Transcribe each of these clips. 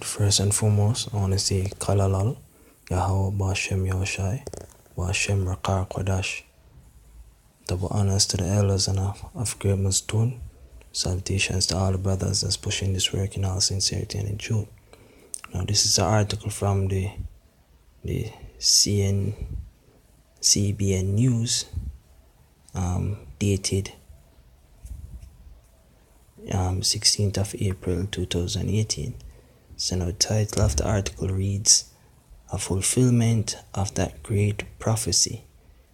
First and foremost, I want to say Kalalal, Yahweh Bashem Yoshai, Bashem Rakar Kodash. Double honors to the elders and of Great Mustun. Salutations to all the brothers that's pushing this work in all sincerity and in truth. Now, this is an article from the CBN News, dated 16th of April 2018. So now the title of the article reads, "A fulfillment of that great prophecy.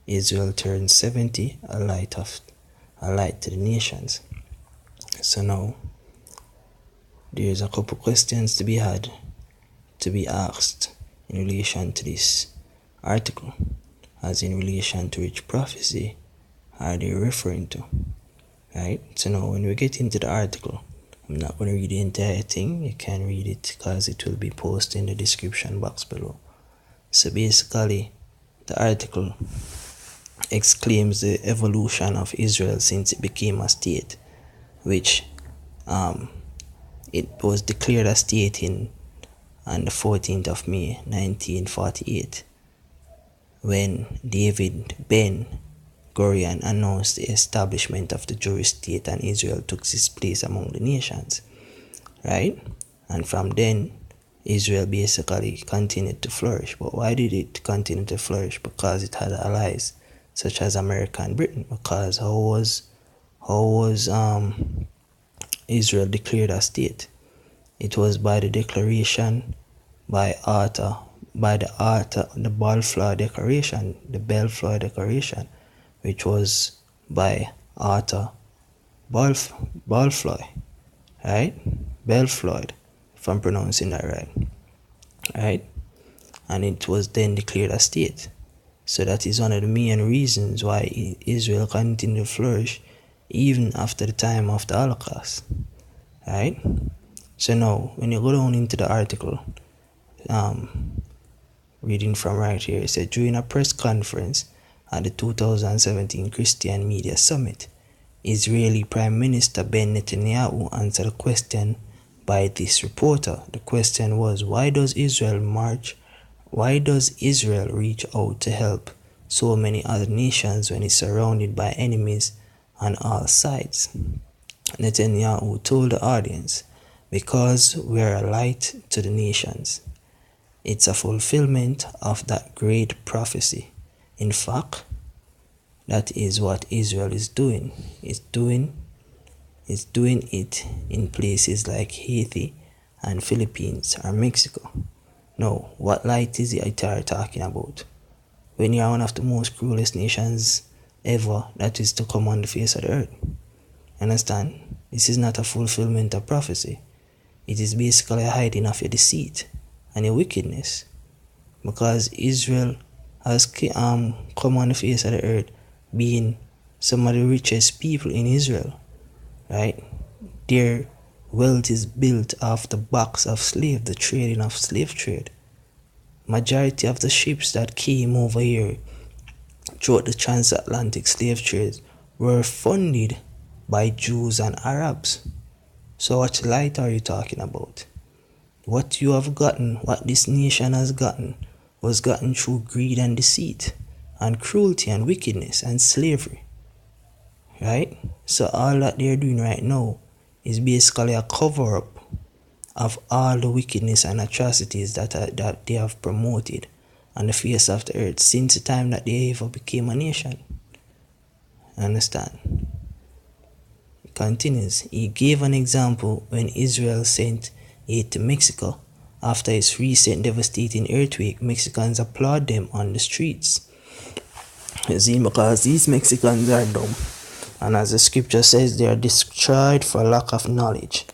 Israel turns 70, a light to the nations." So now there's a couple questions to be asked in relation to this article, as in relation to which prophecy are they referring to, right? So now when we get into the article, I'm not going to read the entire thing. You can read it because it will be posted in the description box below. So basically, the article exclaims the evolution of Israel since it became a state, which it was declared a state on the 14th of May 1948, when David Ben Gurion announced the establishment of the Jewish state and Israel took its place among the nations, right? And from then, Israel basically continued to flourish. But why did it continue to flourish? Because it had allies such as America and Britain. Because how was Israel declared a state? It was by the declaration the Balfour Declaration, which was by Arthur Balfour, right? Balfour, if I'm pronouncing that right? And it was then declared a state. So that is one of the main reasons why Israel continued to flourish even after the time of the Holocaust, right? So now, when you go down into the article, reading from right here, it said, during a press conference at the 2017 Christian Media Summit, Israeli Prime Minister Ben Netanyahu answered a question by this reporter. The question was, why does Israel reach out to help so many other nations when it's surrounded by enemies on all sides? Netanyahu told the audience, because we're a light to the nations. It's a fulfillment of that great prophecy. In fact, that is what Israel is doing. It's doing it in places like Haiti and Philippines or Mexico. Now, what light is it you are talking about? When you are one of the most cruelest nations ever that is to come on the face of the earth. Understand? This is not a fulfillment of prophecy. It is basically a hiding of your deceit and your wickedness. Because Israel has come on the face of the earth being some of the richest people in Israel, right? Their wealth is built off the backs of slaves, the trading of slave trade. Majority of the ships that came over here throughout the transatlantic slave trade were funded by Jews and Arabs. So what light are you talking about? What you have gotten, what this nation has gotten, was gotten through greed and deceit and cruelty and wickedness and slavery, right? So all that they're doing right now is basically a cover-up of all the wickedness and atrocities that they have promoted on the face of the earth since the time that they ever became a nation. Understand? It continues. He gave an example when Israel sent aid to Mexico. After its recent devastating earthquake, Mexicans applaud them on the streets. You see, because these Mexicans are dumb. And as the scripture says, they are destroyed for lack of knowledge.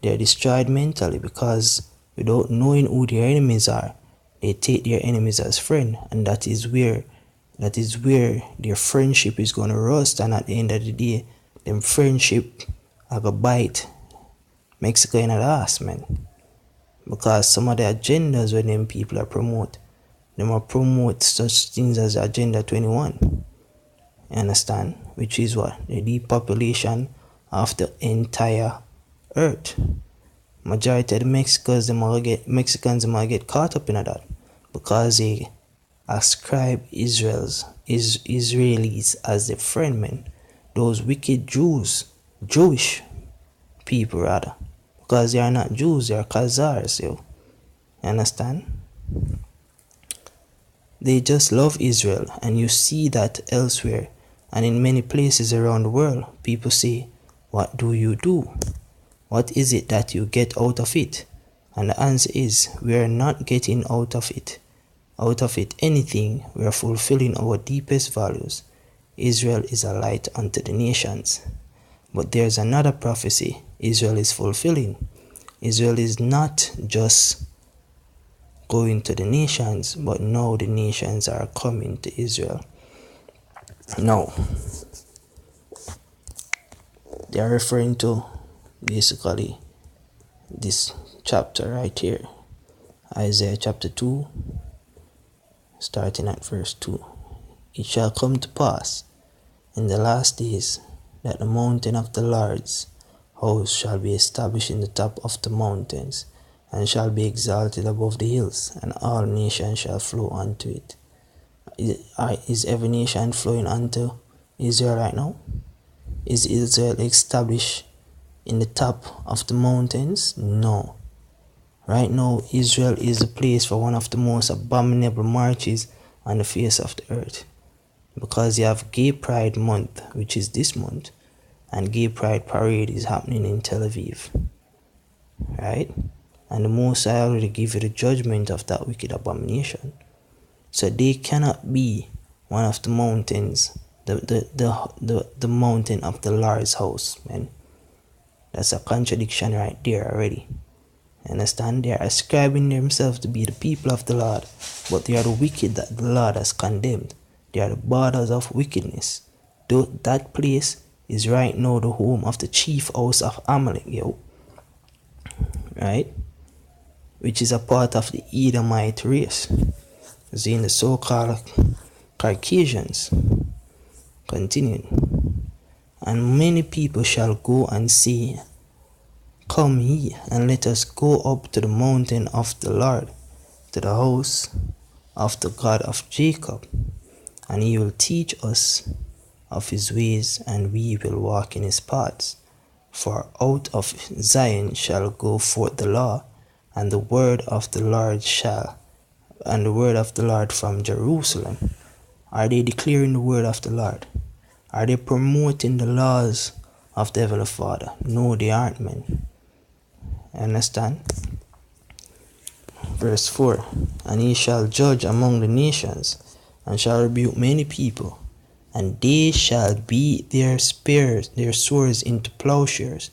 They are destroyed mentally because without knowing who their enemies are, they take their enemies as friends, and that is where their friendship is going to rust. And at the end of the day, them friendship are going to bite Mexico in the ass, man. Because some of the agendas when them people are promote such things as Agenda 21. You understand? Which is what? The depopulation of the entire earth. Majority of the Mexicans might get caught up in that because they ascribe Israelis as their friend, man. Those wicked Jewish people rather, because they are not Jews, they are Khazars, yo. You understand? They just love Israel, and you see that elsewhere and in many places around the world. People say, what do you do? What is it that you get out of it? And the answer is, we are not getting out of it anything. We are fulfilling our deepest values. Israel is a light unto the nations. But there's another prophecy Israel is fulfilling. Israel is not just going to the nations, but now the nations are coming to Israel. Now, they are referring to basically this chapter right here, Isaiah chapter 2, starting at verse 2. It shall come to pass in the last days that the mountain of the Lord's house shall be established in the top of the mountains, and shall be exalted above the hills, and all nations shall flow unto it. Is every nation flowing unto Israel right now? Is Israel established in the top of the mountains? No. Right now, Israel is the place for one of the most abominable marches on the face of the earth. Because you have Gay Pride Month, which is this month, and Gay Pride Parade is happening in Tel Aviv. Right? And the Most High already give you the judgment of that wicked abomination. So they cannot be one of the mountains, the mountain of the Lord's house, man. That's a contradiction right there already. Understand? They are ascribing themselves to be the people of the Lord, but they are the wicked that the Lord has condemned. They are the borders of wickedness. That place is right now the home of the chief house of Amalek, yo. Right? Which is a part of the Edomite race. As in the so-called Caucasians. Continuing. And many people shall go and say, come ye, and let us go up to the mountain of the Lord, to the house of the God of Jacob, and he will teach us of his ways, and we will walk in his paths. For out of Zion shall go forth the law, and the word of the Lord from Jerusalem. Are they declaring the word of the Lord? Are they promoting the laws of the Heavenly Father? No, they aren't, man. Understand? Verse 4. And he shall judge among the nations, and shall rebuke many people, and they shall beat their swords into plowshares,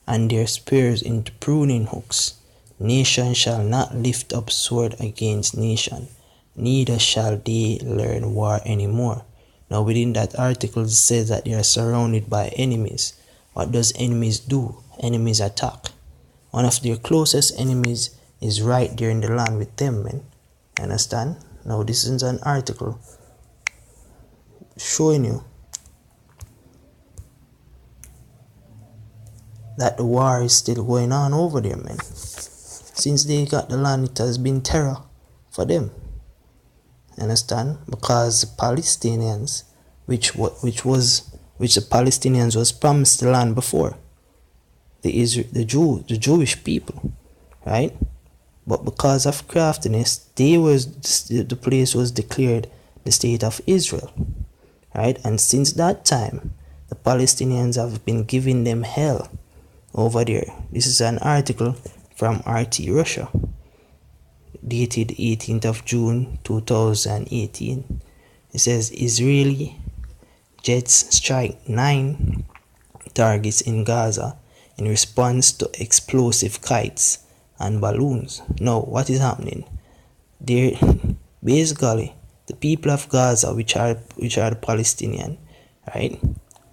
and their spears into pruning hooks. Nation shall not lift up sword against nation, neither shall they learn war anymore. Now within that article it says that they are surrounded by enemies. What does enemies do? Enemies attack. One of their closest enemies is right there in the land with them, man. Understand? Now this is an article showing you that the war is still going on over there, man. Since they got the land, it has been terror for them. Understand? Because the Palestinians, which the Palestinians was promised the land before, the Jewish people, right? But because of craftiness, the place was declared the State of Isreal, right? And since that time, the Palestinians have been giving them hell over there. This is an article from RT Russia, dated 18th of June 2018. It says Israeli jets strike 9 targets in Gaza in response to explosive kites and balloons. Now, what is happening? Basically, the people of Gaza, which are the Palestinian, right?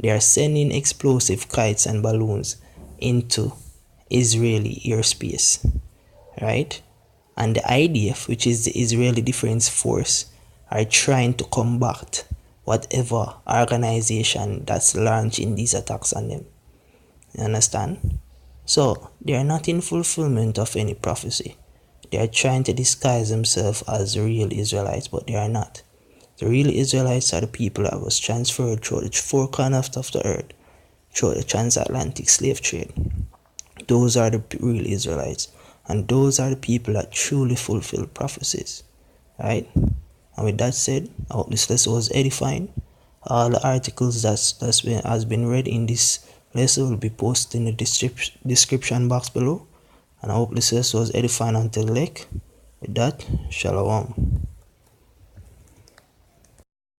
They are sending explosive kites and balloons into Israeli airspace, right? And the IDF, which is the Israeli Defense Force, are trying to combat whatever organization that's launching these attacks on them. You understand? So they are not in fulfillment of any prophecy. They are trying to disguise themselves as the real Israelites, but they are not. The real Israelites are the people that was transferred through the four corners of the earth, through the transatlantic slave trade. Those are the real Israelites, and those are the people that truly fulfill prophecies, right? And with that said, I hope this lesson was edifying. All the articles has been read in this lesson will be posted in the description box below. And I hope this lesson was edifying until like. With that, shalom.